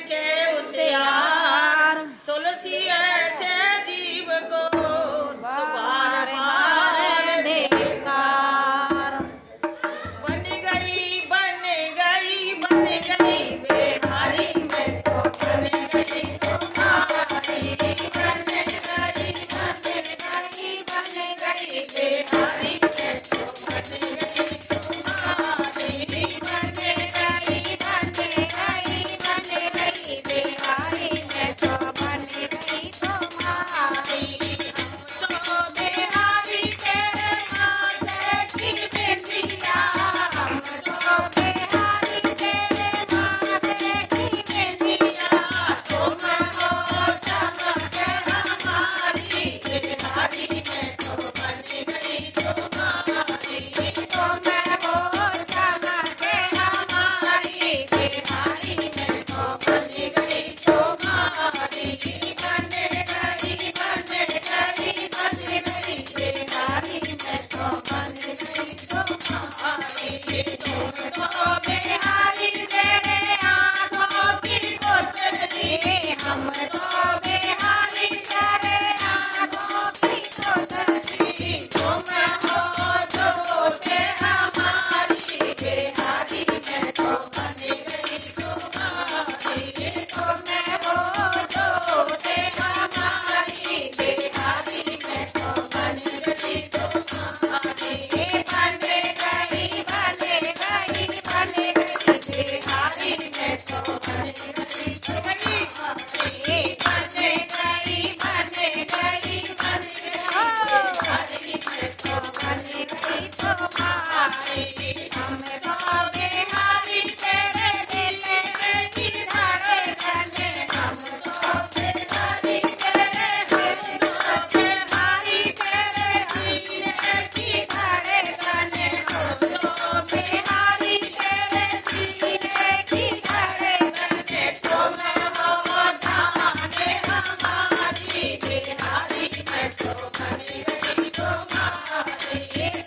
के उसे यार, तुलसी ऐसे जीव को बार बार धिक्कार। बन गई बन गई बन गई बेहारी, मैं तो बन गई तुम्हारी। बन गई बन गई बन गई बेहारी, मैं तो बन गई तुम्हारी। बन गई बन गई बन गई बेहारी, मैं तो बन गई तुम्हारी। तो बेहारी तेरे माथे की बिंदिया, तो बेहारी तेरे माथे की बिंदिया, तुम हो चमक हमारी। बेहारी मैं तो बन गई तुम्हारी, तुम हो चमक हमारी। बेहारी मैं तो बन गई तुम्हारी। बन गई बन गई बन गई बेहारी, मैं तो बन गई तुम्हारी। तुम तो बेहारी तेरे आँखों की पुतली, हम तो बेहारी तेरे आँखों की पुतली। तुम हो जोते हमारी। बेहारी मैं तो बन गई तुम्हारी। तुम हो जोते हमारी। बेहारी मैं तो बन गई तुम्हारी। बन गई बन गई बन गई बेहारी, मैं तो बन गई तुम्हारी। बन गई बन गई बन गई बेहारी, मैं तो बन गई तुम्हारी। हम तो बेहारी तेरे दिल की धड़कन, हम तो बेहारी तेरे बेहारी तेरे सीने की धड़कन, हम तो बेहारी तेरे सीने की धड़कन। तुम हो जाने हमारी। बेहारी मैं तो बन गई तुम्हारी।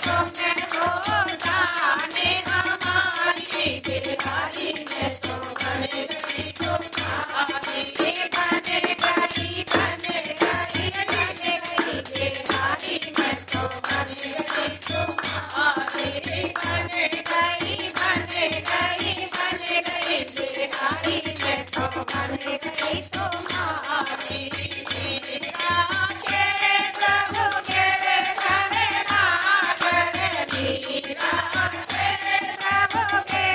तुम हो जाने हमारी। बेहारी मैं तो बन गई तुम्हारी। बन गई बन गई बन गई बेहारी, मैं तो बन गई तुम्हारी। बन गई बन गई बन गई बेहारी, मैं तो बन गई तुम्हारी। के प्रभु के शरणागत, मीरा के प्रभु के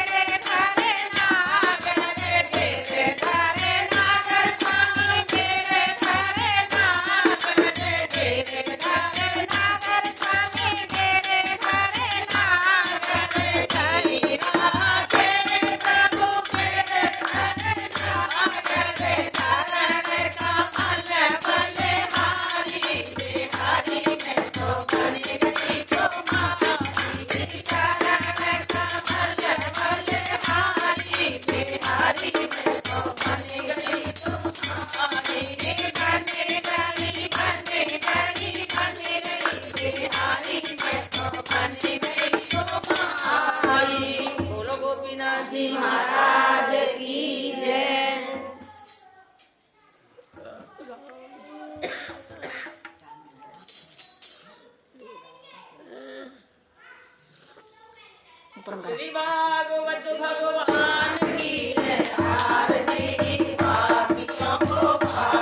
शरणागत, तेरे शरणागत स्वामी तेरे शरणागत, तेरे शरणागत स्वामी तेरे शरणागत। मीरा के प्रभु के शरणागत, शरण कमल बलिहारी। बेहारी मैं तो बन गई तुम्हारी। शरण कमल बलिहारी। बेहारी मैं तो बन गई तुम्हारी। बन गई बन गई बन गई बेहारी, मैं तो बन गई तुम्हारी। बोलो गोपीनाथ जी महाराज की जय। श्री भागवत भगवान की जय। आरती बात को